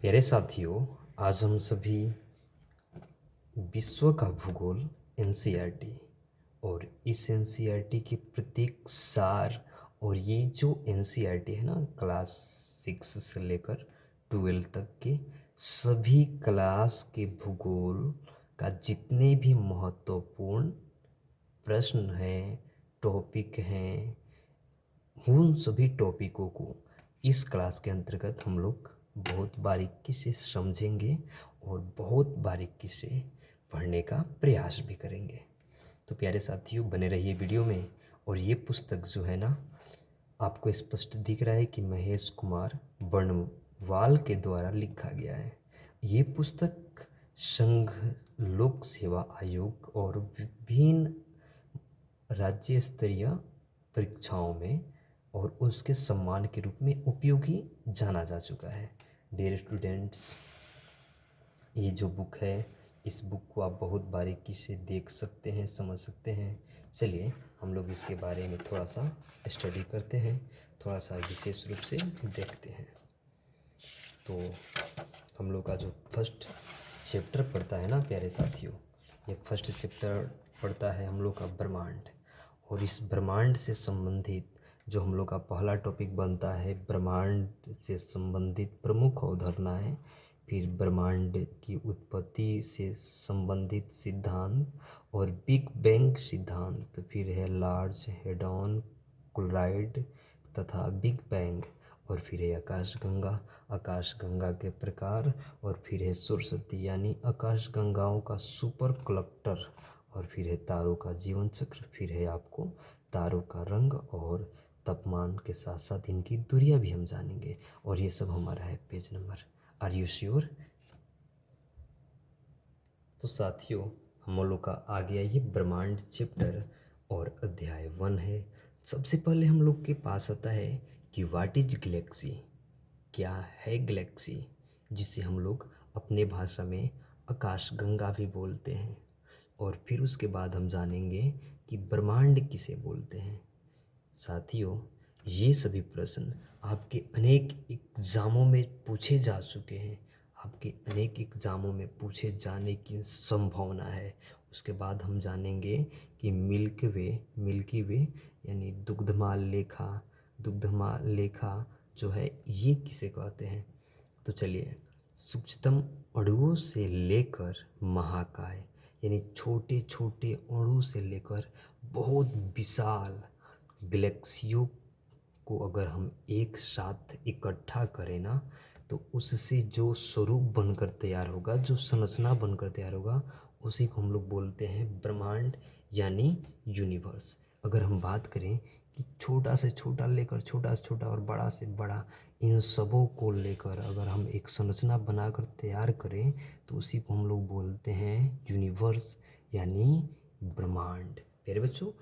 प्यारे साथियों, आज हम सभी विश्व का भूगोल एनसीईआरटी और इस एनसीईआरटी के प्रत्येक सार और ये जो एनसीईआरटी है ना, क्लास 6 से लेकर 12 तक के सभी क्लास के भूगोल का जितने भी महत्वपूर्ण प्रश्न हैं, टॉपिक हैं, उन सभी टॉपिकों को इस क्लास के अंतर्गत हम लोग बहुत बारीकी से समझेंगे और बहुत बारीकी से पढ़ने का प्रयास भी करेंगे। तो प्यारे साथियों, बने रहिए वीडियो में। और ये पुस्तक जो है ना, आपको स्पष्ट दिख रहा है कि महेश कुमार बर्णवाल के द्वारा लिखा गया है। ये पुस्तक संघ लोक सेवा आयोग और विभिन्न राज्य स्तरीय परीक्षाओं में और उसके सम्मान के रूप में उपयोगी जाना जा चुका है। डियर स्टूडेंट्स, ये जो बुक है, इस बुक को आप बहुत बारीकी से देख सकते हैं, समझ सकते हैं। चलिए हम लोग इसके बारे में थोड़ा सा स्टडी करते हैं, थोड़ा सा विशेष रूप से देखते हैं। तो हम लोग का जो फर्स्ट चैप्टर पढ़ता है ना प्यारे साथियों, ये फर्स्ट चैप्टर पढ़ता है हम लोग का ब्रह्मांड। और इस ब्रह्मांड से संबंधित जो हम लोग का पहला टॉपिक बनता है, ब्रह्मांड से संबंधित प्रमुख अवधारणाएं, फिर ब्रह्मांड की उत्पत्ति से संबंधित सिद्धांत और बिग बैंग सिद्धांत, फिर है लार्ज हेडॉन क्लोराइड तथा बिग बैंग, और फिर है आकाशगंगा के प्रकार, और फिर है सरस्वती यानी आकाशगंगाओं का सुपर कलेक्टर, और फिर है तारों का जीवन चक्र, फिर है आपको तारों का रंग और तापमान के साथ साथ इनकी दूरियां भी हम जानेंगे। और ये सब हमारा है page number. Are you sure? तो साथियों, हम लोग का आ गया ये ब्रह्मांड चैप्टर और अध्याय 1 है। सबसे पहले हम लोग के पास आता है कि व्हाट इज गैलेक्सी, क्या है गैलेक्सी, जिसे हम लोग अपने भाषा में आकाशगंगा भी बोलते हैं। और फिर उसके बाद हम जानेंगे कि ब्रह्मांड किसे बोलते हैं। साथियों, ये सभी प्रश्न आपके अनेक एग्जामों में पूछे जा चुके हैं, आपके अनेक एग्जामों में पूछे जाने की संभावना है। उसके बाद हम जानेंगे कि मिल्की वे यानी दुग्धमाल लेखा जो है ये किसे कहते हैं। तो चलिए, सूक्ष्मतम अणुओं से लेकर महाकाय यानी छोटे छोटे अणु से लेकर बहुत विशाल गैलेक्सियों को अगर हम एक साथ इकट्ठा करें ना, तो उससे जो स्वरूप बनकर तैयार होगा, जो संरचना बनकर तैयार होगा, उसी को हम लोग बोलते हैं ब्रह्मांड यानी यूनिवर्स। अगर हम बात करें कि छोटा से छोटा लेकर छोटा से छोटा और बड़ा से बड़ा, इन सबों को लेकर अगर हम एक संरचना बनाकर तैयार करें, तो उसी को हम लोग बोलते हैं यूनिवर्स यानी ब्रह्मांड। प्यारे बच्चों,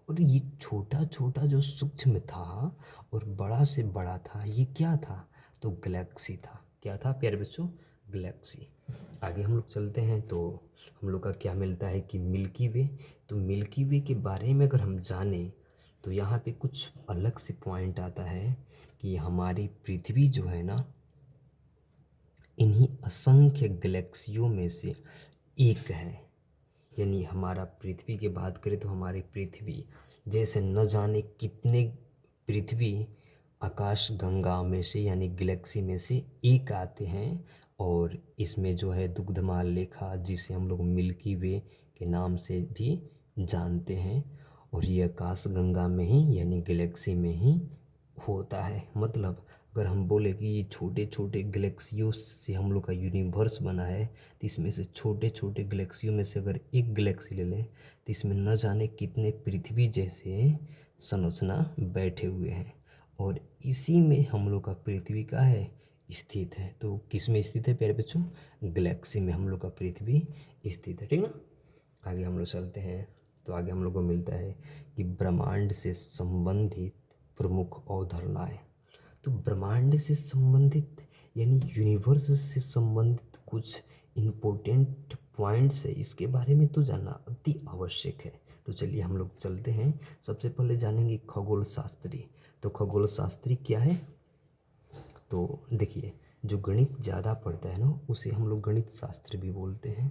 और ये छोटा छोटा जो सूक्ष्म था और बड़ा से बड़ा था, ये क्या था? तो गैलेक्सी था। क्या था प्यारे बच्चों? गैलेक्सी। आगे हम लोग चलते हैं तो हम लोग का क्या मिलता है कि मिल्की वे। तो मिल्की वे के बारे में अगर हम जानें तो यहाँ पे कुछ अलग से पॉइंट आता है कि हमारी पृथ्वी जो है ना, इन्हीं असंख्य गैलेक्सियों में से एक है। यानी हमारा पृथ्वी की बात करें तो हमारी पृथ्वी जैसे न जाने कितने पृथ्वी आकाश गंगा में से यानी गैलेक्सी में से एक आते हैं। और इसमें जो है दुग्धमाल लेखा, जिसे हम लोग मिल्की वे के नाम से भी जानते हैं, और ये आकाश गंगा में ही यानी गैलेक्सी में ही होता है। मतलब अगर हम बोले कि ये छोटे छोटे गैलेक्सियों से हम लोग का यूनिवर्स बना है, तो इसमें से छोटे छोटे गैलेक्सियों में से अगर एक गैलेक्सी ले लें तो इसमें न जाने कितने पृथ्वी जैसे संरचना बैठे हुए हैं। और इसी में हम लोग का पृथ्वी का है स्थित है। तो किस में स्थित है प्यारे बच्चों? गैलेक्सी में हम लोग का पृथ्वी स्थित है। ठीक ना? आगे हम लोग चलते हैं तो आगे हम लोग को मिलता है कि ब्रह्मांड से संबंधित प्रमुख अवधारणाएं। तो ब्रह्मांड से संबंधित यानी यूनिवर्स से संबंधित कुछ इम्पोर्टेंट पॉइंट्स है, इसके बारे में तो जानना अति आवश्यक है। तो चलिए हम लोग चलते हैं। सबसे पहले जानेंगे खगोल शास्त्री। तो खगोल शास्त्री क्या है? तो देखिए, जो गणित ज़्यादा पढ़ता है ना उसे हम लोग गणित शास्त्र भी बोलते हैं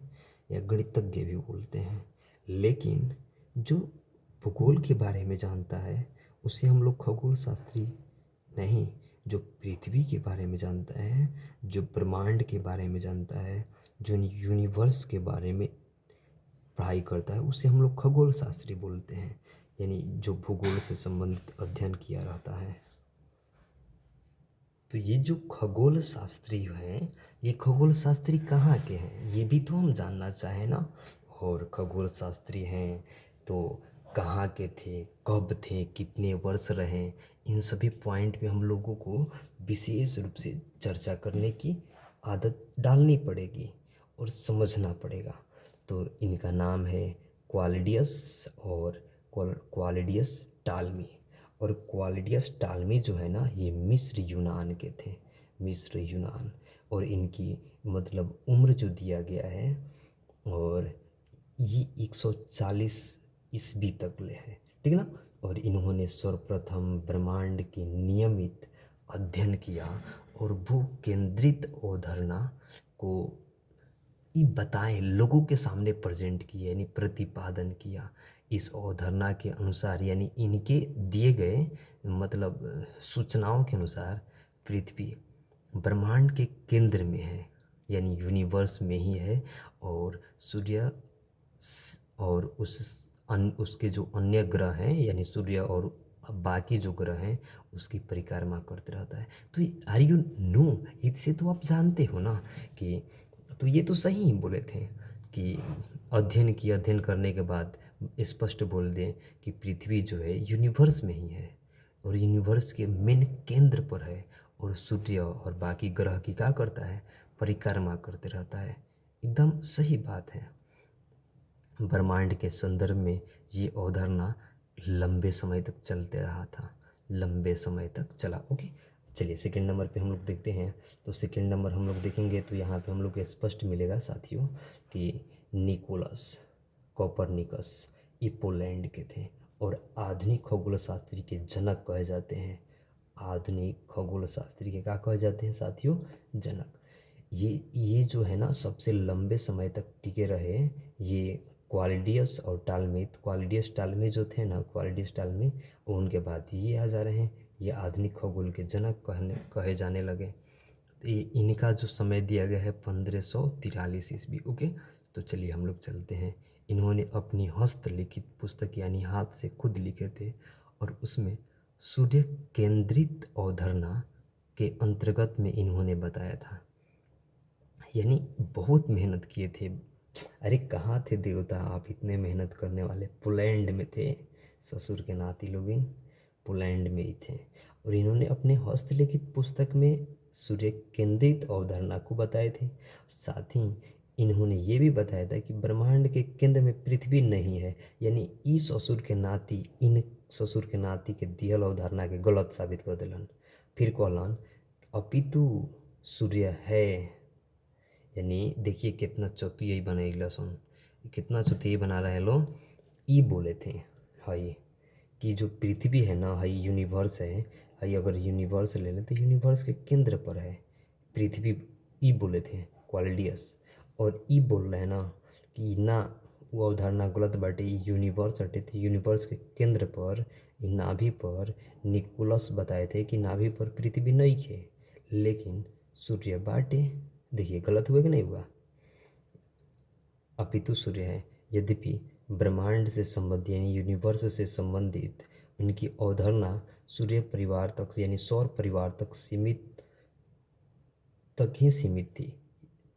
या गणितज्ञ भी बोलते हैं। लेकिन जो भूगोल के बारे में जानता है उसे हम लोग खगोल शास्त्री नहीं, जो पृथ्वी के बारे में जानता है, जो ब्रह्मांड के बारे में जानता है, जो यूनिवर्स के बारे में पढ़ाई करता है उसे हम लोग खगोल शास्त्री बोलते हैं, यानी जो भूगोल से संबंधित अध्ययन किया रहता है। तो ये जो खगोल शास्त्री हैं, ये खगोल शास्त्री कहाँ के हैं ये भी तो हम जानना चाहें ना। और खगोल शास्त्री हैं तो कहाँ के थे, कब थे, कितने वर्ष रहे, इन सभी पॉइंट पे हम लोगों को विशेष रूप से चर्चा करने की आदत डालनी पड़ेगी और समझना पड़ेगा। तो इनका नाम है क्वालिडियस और क्वालिडियस टालमी। और क्वालिडियस टालमी जो है ना ये मिस्र यूनान के थे, मिस्र यूनान। और इनकी मतलब उम्र जो दिया गया है और ये 140 ईस्वी तक ले है, ठीक है ना। और इन्होंने सर्वप्रथम ब्रह्मांड के नियमित अध्ययन किया और भू केंद्रित अवधारणा को ये बताएं लोगों के सामने प्रेजेंट किया, यानी प्रतिपादन किया। इस अवधारणा के अनुसार यानी इनके दिए गए मतलब सूचनाओं के अनुसार पृथ्वी ब्रह्मांड के केंद्र में है, यानी यूनिवर्स में ही है। और सूर्य और उसके जो अन्य ग्रह हैं यानी सूर्य और बाकी जो ग्रह हैं उसकी परिक्रमा करते रहता है। तो आर यू नो, इससे तो आप जानते हो ना कि तो ये तो सही ही बोले थे कि अध्ययन करने के बाद स्पष्ट बोल दें कि पृथ्वी जो है यूनिवर्स में ही है और यूनिवर्स के मेन केंद्र पर है और सूर्य और बाकी ग्रह की क्या करता है, परिक्रमा करते रहता है। एकदम सही बात है। ब्रह्मांड के संदर्भ में ये अवधारणा लंबे समय तक चलते रहा था, लंबे समय तक चला। ओके, चलिए सेकंड नंबर पे हम लोग देखते हैं। तो सेकंड नंबर हम लोग देखेंगे तो यहाँ पे हम लोग को स्पष्ट मिलेगा साथियों कि निकोलस कोपरनिकस ये पोलैंड के थे और आधुनिक खगोल शास्त्री के जनक कहे जाते हैं। आधुनिक खगोल शास्त्री के क्या कहे जाते हैं साथियों, जनक। ये जो है ना सबसे लंबे समय तक टिके रहे, ये क्वालिडियस और टालमी। क्वालिडियस टालमी जो थे ना, क्वालिडियस टालमी, और उनके बाद ये आ जा रहे हैं, ये आधुनिक खगोल के जनक कहे जाने लगे। तो ये इनका जो समय दिया गया है 1543 ईस्वी। ओके, तो चलिए हम लोग चलते हैं। इन्होंने अपनी हस्तलिखित पुस्तक यानी हाथ से खुद लिखे थे और उसमें सूर्य केंद्रित अवधारणा के अंतर्गत में इन्होंने बताया था, यानी बहुत मेहनत किए थे। अरे कहाँ थे देवता आप इतने मेहनत करने वाले, पोलैंड में थे, ससुर के नाती लोग पोलैंड में ही थे। और इन्होंने अपने हस्तलिखित पुस्तक में सूर्य केंद्रित अवधारणा को बताए थे। साथ ही इन्होंने ये भी बताया था कि ब्रह्मांड के केंद्र में पृथ्वी नहीं है, यानी ई ससुर के नाती इन ससुर के नाती के दिहल अवधारणा के गलत साबित कर दिलन। फिर कहलन अपितु सूर्य है, यानी देखिए कितना चतुराई बनैला सन, कितना चतुराई बना रहे लोग। ई बोले थे हई कि जो पृथ्वी है ना, हई यूनिवर्स है, हई अगर यूनिवर्स ले लें तो यूनिवर्स के केंद्र पर है पृथ्वी। ई बोले थे क्वालिडियस। और ई बोल रहे हैं ना कि ना वो अवधारणा गलत बाटे, यूनिवर्स हटे थे, यूनिवर्स के केंद्र पर नाभि पर निकोलस बताए थे कि नाभि पर पृथ्वी नहीं है लेकिन सूर्य बाटे। देखिए गलत हुआ कि नहीं हुआ, अपितु सूर्य है। यद्यपि ब्रह्मांड से संबंधित यानी यूनिवर्स से संबंधित उनकी अवधारणा सूर्य परिवार तक यानी सौर परिवार तक ही सीमित थी,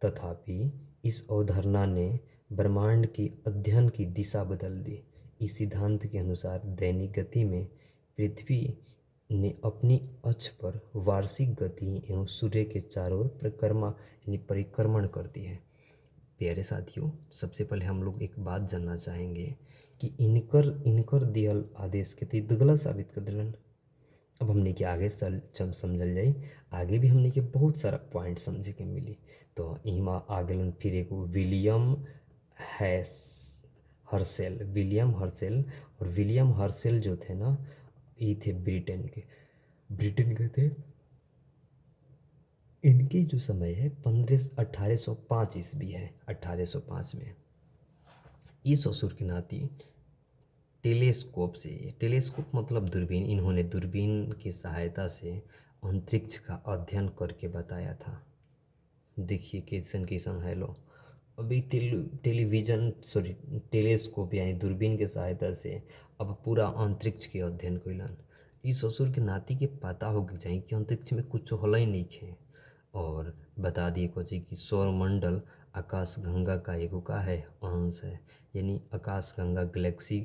तथापि इस अवधारणा ने ब्रह्मांड के अध्ययन की दिशा बदल दी। इस सिद्धांत के अनुसार दैनिक गति में पृथ्वी ने अपनी अक्ष पर वार्षिक गति एवं सूर्य के चारों ओर परिक्रमा यानी परिक्रमण करती है। प्यारे साथियों, सबसे पहले हम लोग एक बात जानना चाहेंगे कि इनकर दिहल आदेश के तो गलत साबित कर दिलन। अब हमने के आगे समझल जाई, आगे भी हमने के बहुत सारा पॉइंट समझे के मिली। तो इमा आगलन फिर एक विलियम हर्सेल। और विलियम हर्सेल जो थे ना ये थे ब्रिटेन के थे। इनकी जो समय है 1805 ईस्वी है। 1805 में इस असुर के नाती टेलीस्कोप से, टेलीस्कोप मतलब दूरबीन, इन्होंने दूरबीन की सहायता से अंतरिक्ष का अध्ययन करके बताया था। देखिए कैसन कैसन है लो। अभी टेलीविज़न सॉरी टेलीस्कोप यानी दूरबीन के सहायता से अब पूरा अंतरिक्ष के अध्ययन कैलन। इस ससुर के नाती के पता हो के चाहिए कि अंतरिक्ष में कुछ होला ही नहीं है। और बता दिए कोची कि सौरमंडल आकाश गंगा का एगो का है अंश है, यानी आकाश गंगा गैलेक्सी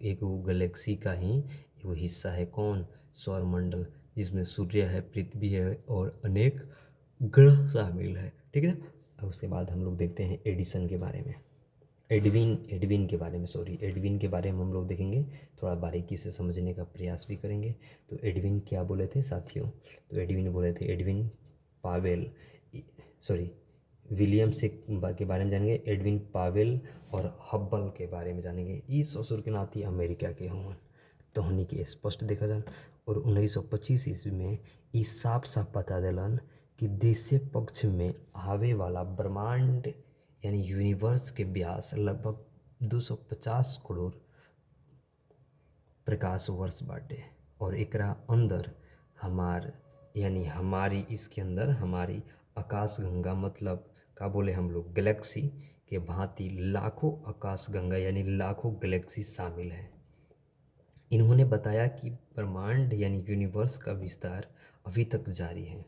एगो गैलेक्सी का ही एगो हिस्सा है। कौन? सौरमंडल, जिसमें सूर्य है, पृथ्वी है और अनेक ग्रह शामिल है। ठीक है ना। अब उसके बाद हम लोग देखते हैं एडिसन के बारे में, एडविन के बारे में, एडविन के बारे में हम लोग देखेंगे, थोड़ा बारीकी से समझने का प्रयास भी करेंगे। तो एडविन क्या बोले थे साथियों? तो एडविन बोले थे, एडविन पावेल सॉरी विलियम से के बारे में जानेंगे, एडविन पावेल और हब्बल के बारे में जानेंगे। ई ससुर के नाती अमेरिका के हों तो हनी के स्पष्ट देखा जाए। और 1925 ईस्वी में ई साफ साफ बता दिलन कि दृश्य पक्ष में आवे वाला ब्रह्मांड यानी यूनिवर्स के व्यास लगभग 250 करोड़ प्रकाश वर्ष बाटे। और एकरा अंदर हमार यानी हमारी इसके अंदर हमारी आकाश गंगा मतलब का बोले हम लोग गैलेक्सी के भांति लाखों आकाश गंगा यानी लाखों गैलेक्सी शामिल है। इन्होंने बताया कि ब्रह्मांड यानी यूनिवर्स का विस्तार अभी तक जारी है।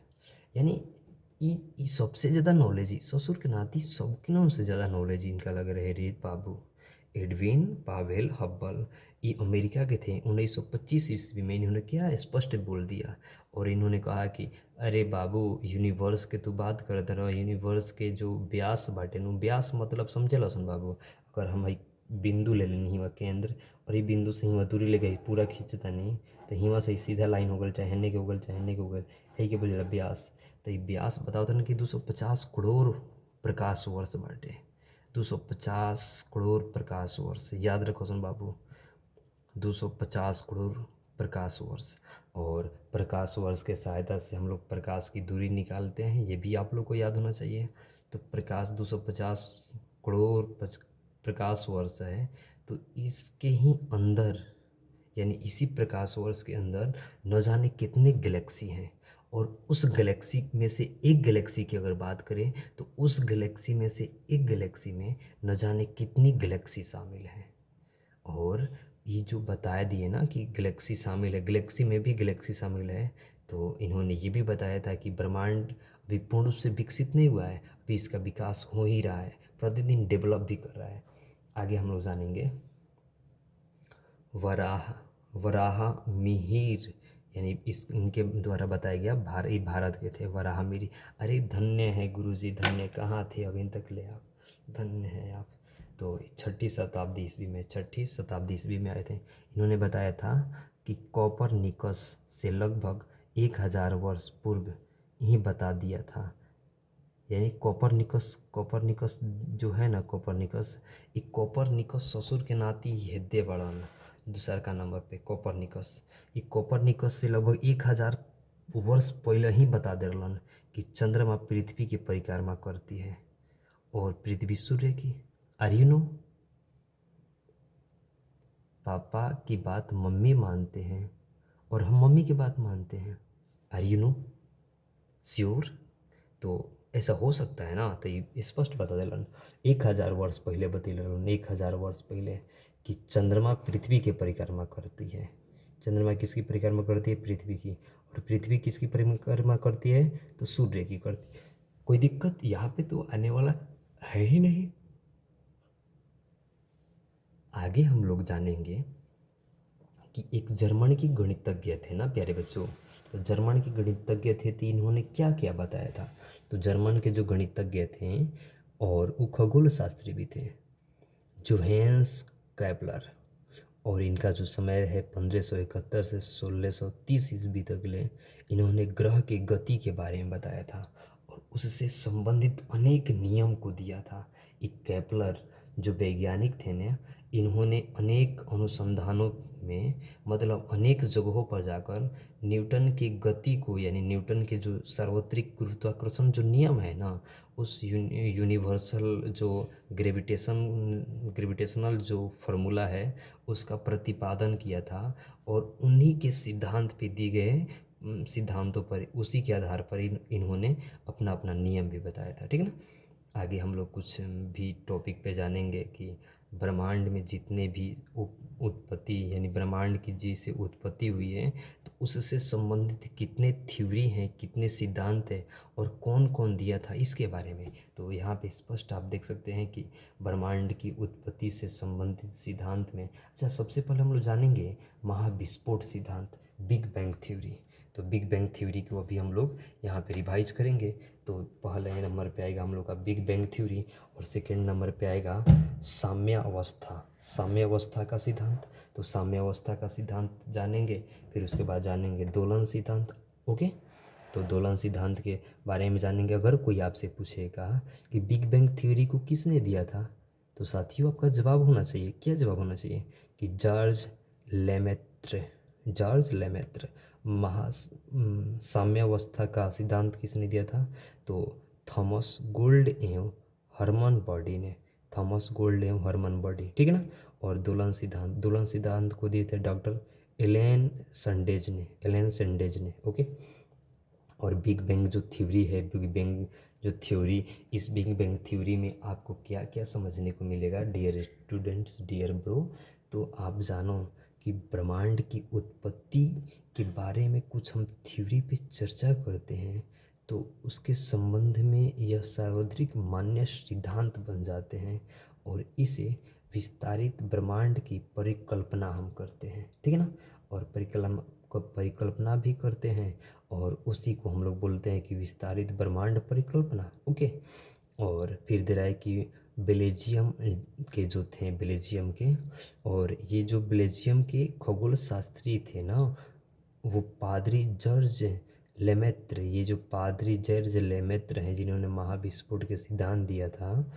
यानी ई सबसे ज़्यादा नॉलेज ही ससुर के नाती सबके नाम से ज़्यादा नॉलेज इनका लग रहे रे बाबू। एडविन पावेल हब्बल ये अमेरिका के थे। 1925 ईस्वी में इन्होंने क्या स्पष्ट बोल दिया और इन्होंने कहा कि अरे बाबू यूनिवर्स के तू बात करते रहो, यूनिवर्स के जो व्यास बाटे नु, व्यास मतलब समझे लसन बाबू। अगर हम बिंदु ले लेनी हिवा केंद्र और ये बिंदु से हिवा दूरी ले गई पूरा खींचता नहीं तो हिवा से सीधा लाइन हो गल चाहे हेन्ने के हो गल चाहे हेन्ने के हो गल, है के बोले व्यास। तो ये व्यास बताओ था कि 250 करोड़ प्रकाश वर्ष बाटे। 250 करोड़ प्रकाश वर्ष याद रखो सुन बाबू, 250 करोड़ प्रकाश वर्ष। और प्रकाश वर्ष के सहायता से हम लोग प्रकाश की दूरी निकालते हैं, ये भी आप लोग को याद होना चाहिए। तो प्रकाश 250 करोड़ प्रकाश वर्ष है। तो इसके ही अंदर यानी इसी प्रकाश वर्ष के अंदर न जाने कितने गैलेक्सी हैं। और उस गैलेक्सी में से एक गैलेक्सी की अगर बात करें तो उस गैलेक्सी में से एक गैलेक्सी में न जाने कितनी गैलेक्सी शामिल हैं। और ये जो बताया दिए ना कि गैलेक्सी शामिल है, गैलेक्सी में भी गैलेक्सी शामिल है, तो इन्होंने ये भी बताया था कि ब्रह्मांड अभी पूर्ण रूप से विकसित नहीं हुआ है, अभी इसका विकास हो ही रहा है, प्रतिदिन डेवलप भी कर रहा है। आगे हम लोग जानेंगे वराह मिहिर यानी इस इनके द्वारा बताया गया भारत के थे वराह मिहिर। अरे धन्य है गुरुजी, धन्य, कहाँ थे अभी तक ले आप, धन्य है आप। तो छठी शताब्दी ईस्वी में आए थे। इन्होंने बताया था कि कोपरनिकस से लगभग 1000 वर्ष पूर्व ही बता दिया था। यानी कोपरनिकस जो है ना, कोपरनिकस ससुर के नाती हेदे बड़न दूसरा का नंबर पे कोपरनिकस से लगभग 1000 वर्ष पहले ही बता दिलन कि चंद्रमा पृथ्वी की परिक्रमा करती है और पृथ्वी सूर्य की। Are you no? पापा की बात मम्मी मानते हैं और हम मम्मी की बात मानते हैं। Are you no? श्योर? तो ऐसा हो सकता है ना। तो ये स्पष्ट बता दिलन 1000 वर्ष पहले बतैलन, 1000 वर्ष पहले कि चंद्रमा पृथ्वी की परिक्रमा करती है। चंद्रमा किसकी परिक्रमा करती है? पृथ्वी की। और पृथ्वी किसकी परिक्रमा करती है? तो सूर्य की करती है। कोई दिक्कत यहाँ पे तो आने वाला है ही नहीं। आगे हम लोग जानेंगे कि एक जर्मन की गणितज्ञ थे ना प्यारे बच्चों। तो जर्मन के गणितज्ञ थे तो इन्होंने क्या क्या बताया था? तो जर्मन के जो गणितज्ञ थे और वो खगोल शास्त्री भी थे, जोहेंस कैपलर। और इनका जो समय है 1571 से 1630 ईस्वी तक ले इन्होंने ग्रह की गति के बारे में बताया था और उससे संबंधित अनेक नियम को दिया था। एक कैपलर जो वैज्ञानिक थे ना, इन्होंने अनेक अनुसंधानों में, मतलब अनेक जगहों पर जाकर न्यूटन की गति को, यानी न्यूटन के जो सार्वत्रिक गुरुत्वाकर्षण जो नियम है ना, उस यूनिवर्सल जो ग्रेविटेशनल जो फार्मूला है उसका प्रतिपादन किया था। और उन्हीं के सिद्धांत पे दिए गए सिद्धांतों पर, उसी के आधार पर इन्होंने अपना अपना नियम भी बताया था। ठीक है ना। आगे हम लोग कुछ भी टॉपिक पे जानेंगे कि ब्रह्मांड में जितने भी उत्पत्ति, यानी ब्रह्मांड की जैसे उत्पत्ति हुई है तो उससे संबंधित कितने थ्योरी हैं, कितने सिद्धांत हैं और कौन कौन दिया था इसके बारे में। तो यहाँ पे स्पष्ट आप देख सकते हैं कि ब्रह्मांड की उत्पत्ति से संबंधित सिद्धांत में, अच्छा सबसे पहले हम लोग जानेंगे महाविस्फोट सिद्धांत, बिग बैंग थ्योरी। तो बिग बैंग थ्योरी को अभी हम लोग यहाँ पे रिवाइज करेंगे। तो पहले नंबर पे आएगा हम लोग का बिग बैंग थ्योरी और सेकेंड नंबर पे आएगा साम्य अवस्था, साम्य अवस्था का सिद्धांत। तो साम्य अवस्था का सिद्धांत जानेंगे, फिर उसके बाद जानेंगे दोलन सिद्धांत। ओके, तो दोलन सिद्धांत के बारे में जानेंगे। अगर कोई आपसे पूछेगा कि बिग बैंग थ्योरी को किसने दिया था, तो साथियों आपका जवाब होना चाहिए, क्या जवाब होना चाहिए कि जॉर्ज लेमेत्र। जॉर्ज लेमेत्र। साम्यावस्था का सिद्धांत किसने दिया था, तो थॉमस गोल्ड एवं हरमन बर्डी ने, थॉमस गोल्ड एवं हरमन बर्डी। ठीक है ना। और दोलन सिद्धांत को दिए थे डॉक्टर एलेन संडेज ने, एलेन संडेज ने। ओके। और बिग बैंग जो थ्योरी है, बिग बैंग जो थ्योरी, इस बिग बैंग थ्योरी में आपको क्या क्या समझने को मिलेगा डियर स्टूडेंट्स, डियर ब्रो। तो आप जानो कि ब्रह्मांड की उत्पत्ति के बारे में कुछ हम थ्योरी पे चर्चा करते हैं तो उसके संबंध में यह सार्वत्रिक मान्य सिद्धांत बन जाते हैं और इसे विस्तारित ब्रह्मांड की परिकल्पना हम करते हैं। ठीक है ना। और परिकल्पना भी करते हैं और उसी को हम लोग बोलते हैं कि विस्तारित ब्रह्मांड परिकल्पना। ओके। और फिर दे रहा है कि बेल्जियम के जो थे, बेल्जियम के, और ये जो बेल्जियम के खगोल शास्त्री थे ना, वो पादरी जॉर्ज लेमेत्र, ये जो पादरी जॉर्ज लेमेत्र हैं जिन्होंने महाविस्फोट के सिद्धांत दिया था,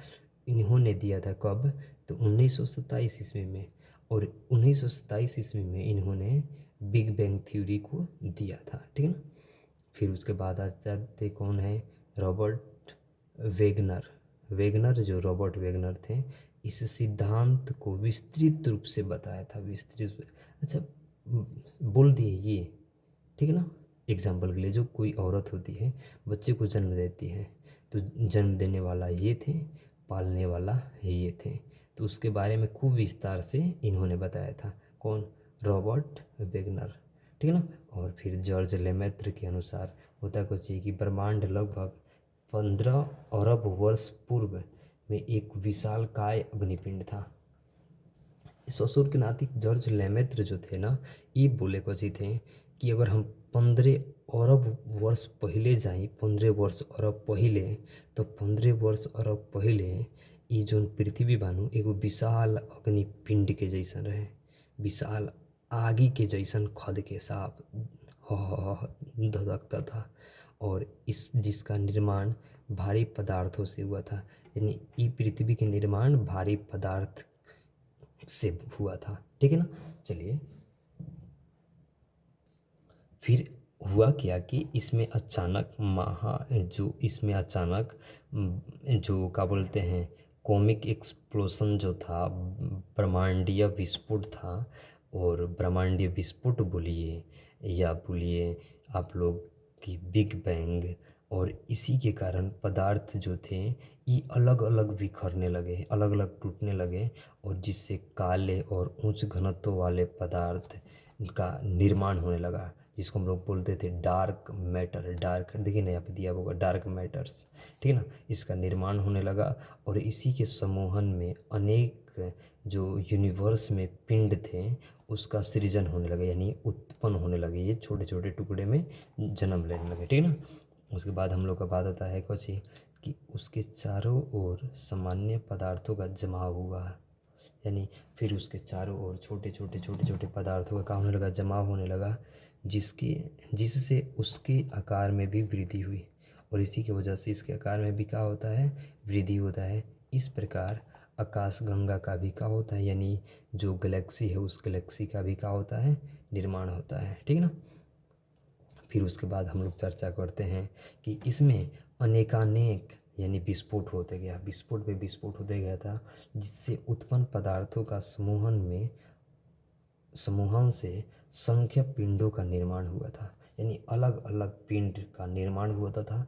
इन्होंने दिया था कब, तो 1927 ईस्वी में। और 1927 ईस्वी में इन्होंने बिग बैंग थ्योरी को दिया था। ठीक है ना। फिर उसके बाद आ जाते कौन है, रॉबर्ट वेगनर। वेगनर जो रॉबर्ट वेगनर थे, इस सिद्धांत को विस्तृत रूप से बताया था, विस्तृत। अच्छा बोल दिए ये, ठीक है ना। एग्जाम्पल के लिए, जो कोई औरत होती है, बच्चे को जन्म देती है, तो जन्म देने वाला ये थे, पालने वाला ये थे। तो उसके बारे में खूब विस्तार से इन्होंने बताया था। कौन, रॉबर्ट वेगनर। ठीक है ना। और फिर जॉर्ज लेमेत्र के अनुसार होता कुछ है कि ब्रह्मांड लगभग 15 अरब वर्ष पूर्व में एक विशालकाय अग्निपिंड था। ससुर के नाती जॉर्ज लेमेत्र जो थे ना, ये बोले कुछ थे कि अगर हम 15 अरब वर्ष पहले जाएं, 15 वर्ष अरब पहले, तो 15 वर्ष अरब पहले ये जो पृथ्वी बानू एगो विशाल अग्निपिंड के जैसन रहे, विशाल आगी के जैसन खद के साफ धधकता था। और इस जिसका निर्माण भारी पदार्थों से हुआ था, यानी ये पृथ्वी के निर्माण भारी पदार्थ से हुआ था। ठीक है ना। चलिए, फिर हुआ क्या कि इसमें अचानक इसमें अचानक जो क्या बोलते हैं, कॉमिक एक्सप्लोसन जो था, ब्रह्मांडीय विस्फोट था। और ब्रह्मांडीय विस्फोट बोलिए या बोलिए आप लोग कि बिग बैंग, और इसी के कारण पदार्थ जो थे ये अलग अलग बिखरने लगे, अलग अलग टूटने लगे, और जिससे काले और उच्च घनत्व वाले पदार्थ का निर्माण होने लगा, जिसको हम लोग बोलते थे डार्क मैटर। डार्क देखिए ना, यहाँ पे दिया होगा डार्क मैटर्स। ठीक है ना। इसका निर्माण होने लगा और इसी के समूहन में अनेक जो यूनिवर्स में पिंड थे उसका सृजन होने लगा, यानी उत्पन्न होने लगे, ये छोटे छोटे टुकड़े में जन्म लेने लगे। ठीक है ना। उसके बाद हम लोग का बात आता है कुछ कि उसके चारों ओर सामान्य पदार्थों का जमाव हुआ, यानी फिर उसके चारों ओर छोटे छोटे छोटे छोटे पदार्थों का क्या होने लगा, जमाव होने लगा, जिससे उसके आकार में भी वृद्धि हुई। और इसी की वजह से इसके आकार में भी क्या होता है, वृद्धि होता है। इस प्रकार आकाशगंगा का भी क्या होता है, यानी जो गैलेक्सी है उस गैलेक्सी का भी क्या होता है, निर्माण होता है। ठीक है ना। फिर उसके बाद हम लोग चर्चा करते हैं कि इसमें अनेकानेक यानी विस्फोट होते गया, विस्फोट पे विस्फोट होते गया था, जिससे उत्पन्न पदार्थों का समूहन से संख्य पिंडों का निर्माण हुआ था, यानी अलग अलग पिंड का निर्माण हुआ था।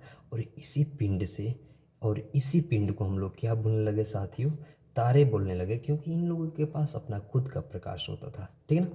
और इसी पिंड को हम लोग क्या बोलने लगे साथियों, तारे बोलने लगे, क्योंकि इन लोगों के पास अपना खुद का प्रकाश होता था। ठीक है ना।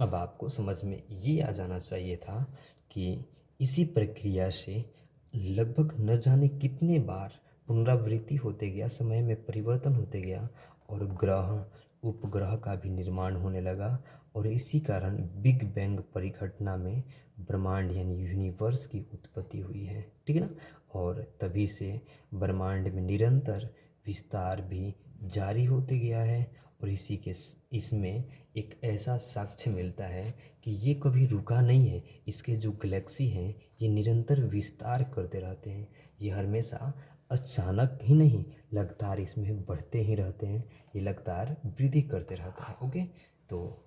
अब आपको समझ में ये आ जाना चाहिए था कि इसी प्रक्रिया से लगभग न जाने कितने बार पुनरावृत्ति होते गया, समय में परिवर्तन होते गया और ग्रह उपग्रह का भी निर्माण होने लगा। और इसी कारण बिग बैंग परिघटना में ब्रह्मांड यानी यूनिवर्स की उत्पत्ति हुई है। ठीक है ना। और तभी से ब्रह्मांड में निरंतर विस्तार भी जारी होते गया है। और इसमें एक ऐसा साक्ष्य मिलता है कि ये कभी रुका नहीं है। इसके जो गैलेक्सी हैं ये निरंतर विस्तार करते रहते हैं, ये हमेशा अचानक ही नहीं, लगातार इसमें बढ़ते ही रहते हैं, ये लगातार वृद्धि करते रहता है। ओके, तो